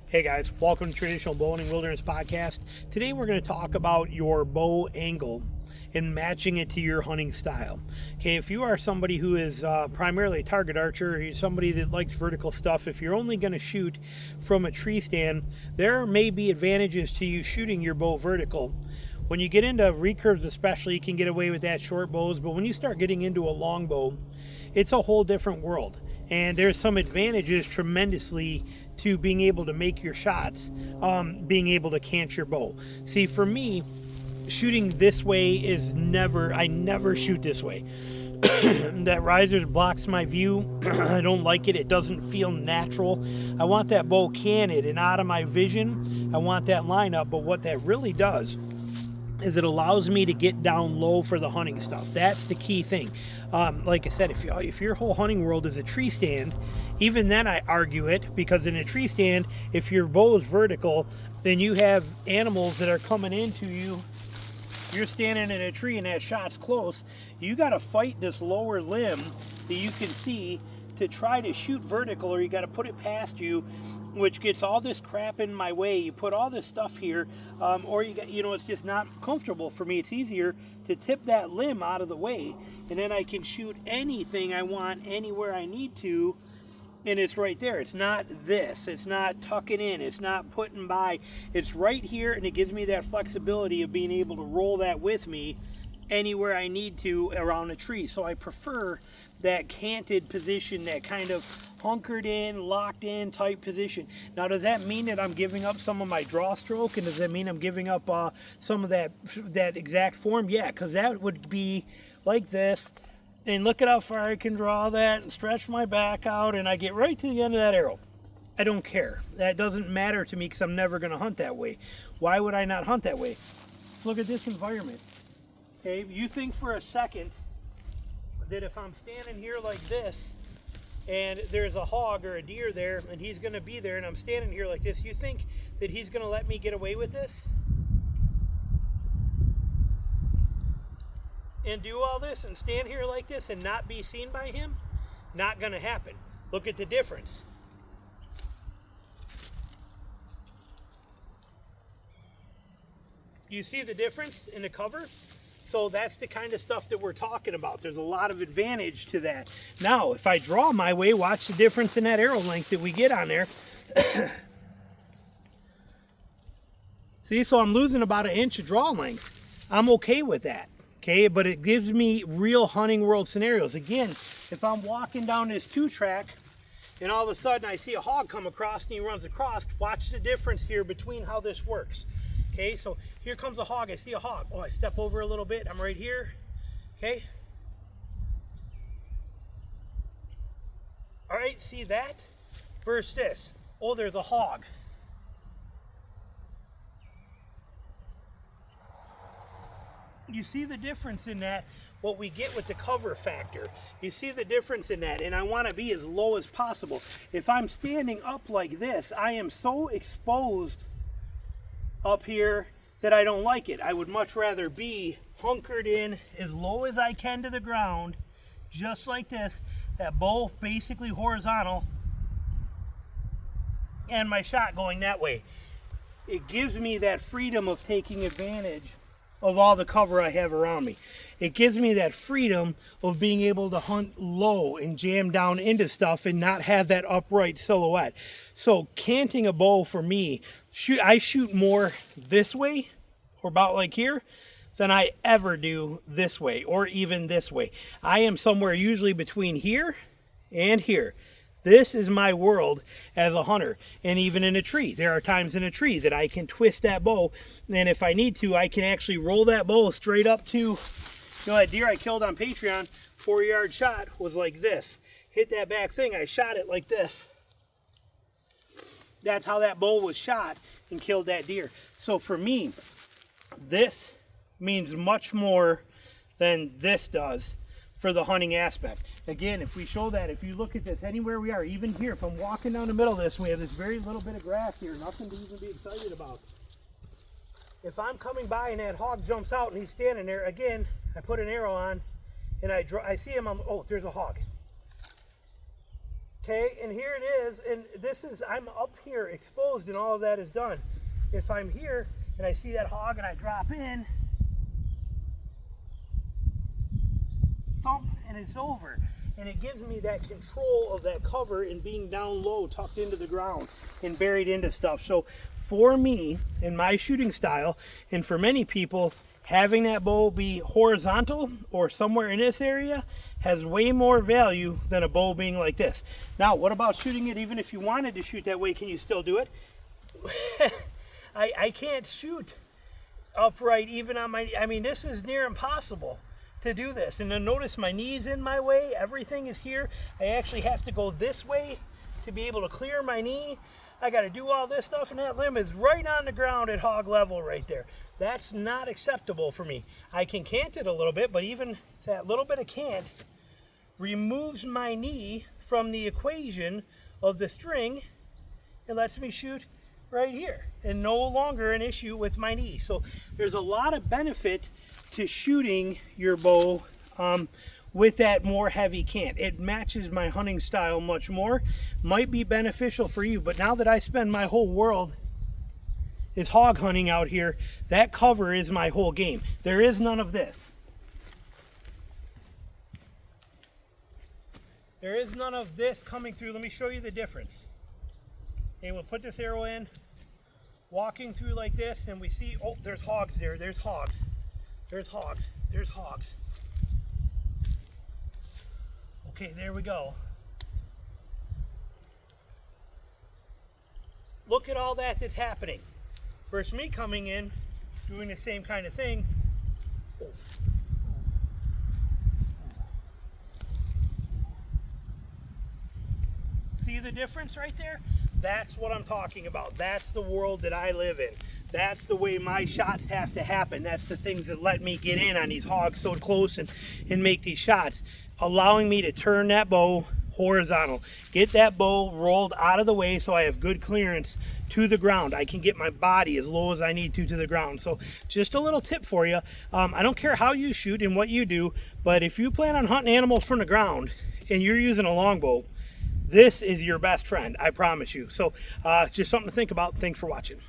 Hey guys, welcome to Traditional Bowhunting Wilderness Podcast. Today we're going to talk about your bow angle and matching it to your hunting style. Okay, if you are somebody who is primarily a target archer, somebody that likes vertical stuff, if you're only going to shoot from a tree stand, there may be advantages to you shooting your bow vertical. When you get into recurves especially, you can get away with that short bows, but when you start getting into a long bow, it's a whole different world. And there's some advantages tremendously to being able to make your shots, being able to cant your bow. See, for me, shooting this way is I never shoot this way. That riser blocks my view. I don't like it. It doesn't feel natural. I want that bow canted and out of my vision. I want that line up, but what that really does is it allows me to get down low for the hunting stuff. That's the key thing. Like I said, if your whole hunting world is a tree stand, even then I argue it, because in a tree stand, if your bow is vertical, then you have animals that are coming into you. You're standing in a tree and that shot's close. You got to fight this lower limb that you can see to try to shoot vertical, or you got to put it past you, which gets all this crap in my way. You put all this stuff here, or it's just not comfortable for me. It's easier to tip that limb out of the way, and then I can shoot anything I want anywhere I need to, and it's right there. It's not this. It's not tucking in. It's not putting by. It's right here, and it gives me that flexibility of being able to roll that with me anywhere I need to around a tree. So I prefer that canted position, that kind of hunkered in, locked in type position. Now, does that mean that I'm giving up some of my draw stroke, and does that mean I'm giving up some of that exact form? Yeah, because that would be like this, and look at how far I can draw that and stretch my back out, and I get right to the end of that arrow. I don't care. That doesn't matter to me because I'm never going to hunt that way. Why would I not hunt that way? Look at this environment. Okay, you think for a second that if I'm standing here like this and there's a hog or a deer there and he's going to be there and I'm standing here like this, you think that he's going to let me get away with this and do all this and stand here like this and not be seen by him? Not going to happen. Look at the difference. You see the difference in the cover? So that's the kind of stuff that we're talking about. There's a lot of advantage to that. Now, if I draw my way, watch the difference in that arrow length that we get on there. See, so I'm losing about 1 inch of draw length. I'm okay with that, okay? But it gives me real hunting world scenarios. Again, if I'm walking down this 2-track and all of a sudden I see a hog come across and he runs across, watch the difference here between how this works. Okay, so here comes a hog. I see a hog. Oh, I step over a little bit. I'm right here. Okay. All right, see that? Versus this. Oh, there's a hog. You see the difference in that, what we get with the cover factor. You see the difference in that, and I want to be as low as possible. If I'm standing up like this, I am so exposed up here that I don't like it. I would much rather be hunkered in as low as I can to the ground, just like this, that bow basically horizontal, and my shot going that way. It gives me that freedom of taking advantage of all the cover I have around me. It gives me that freedom of being able to hunt low and jam down into stuff and not have that upright silhouette. So canting a bow for me, I shoot more this way, or about like here, than I ever do this way, or even this way. I am somewhere usually between here and here. This is my world as a hunter. And even in a tree, there are times in a tree that I can twist that bow, and if I need to, I can actually roll that bow straight up to, that deer I killed on Patreon, 4-yard shot was like this. Hit that back thing, I shot it like this. That's how that bow was shot and killed that deer. So for me, this means much more than this does for the hunting aspect. Again, if we show that, if you look at this, anywhere we are, even here, if I'm walking down the middle of this, we have this very little bit of grass here, nothing to even be excited about. If I'm coming by and that hog jumps out and he's standing there, again, I put an arrow on and I see him, oh, there's a hog. Okay, and here it is, and this is, I'm up here exposed and all of that is done. If I'm here and I see that hog and I drop in, thump, and it's over. And it gives me that control of that cover and being down low, tucked into the ground and buried into stuff. So for me and my shooting style, and for many people, having that bow be horizontal or somewhere in this area has way more value than a bow being like this. Now, what about shooting it even if you wanted to shoot that way? Can you still do it? I can't shoot upright even on my, I mean, this is near impossible to do this. And then notice my knee's in my way, everything is here. I actually have to go this way to be able to clear my knee. I got to do all this stuff, and that limb is right on the ground at hog level right there. That's not acceptable for me. I can cant it a little bit, but even that little bit of cant removes my knee from the equation of the string and lets me shoot right here and no longer an issue with my knee. So there's a lot of benefit to shooting your bow with that more heavy cant. It matches my hunting style much more. Might be beneficial for you, but now that I spend my whole world is hog hunting out here, that cover is my whole game. There is none of this. There is none of this coming through. Let me show you the difference. Okay, we'll put this arrow in, walking through like this, and we see, oh, there's hogs there, there's hogs. There's hogs, there's hogs. Okay, there we go. Look at all that that's happening. Versus me coming in, doing the same kind of thing. Oh. See the difference right there? That's what I'm talking about. That's the world that I live in. That's the way my shots have to happen. That's the things that let me get in on these hogs so close and make these shots. Allowing me to turn that bow horizontal. Get that bow rolled out of the way so I have good clearance to the ground. I can get my body as low as I need to the ground. So just a little tip for you. I don't care how you shoot and what you do, but if you plan on hunting animals from the ground and you're using a longbow, this is your best friend, I promise you. So just something to think about. Thanks for watching.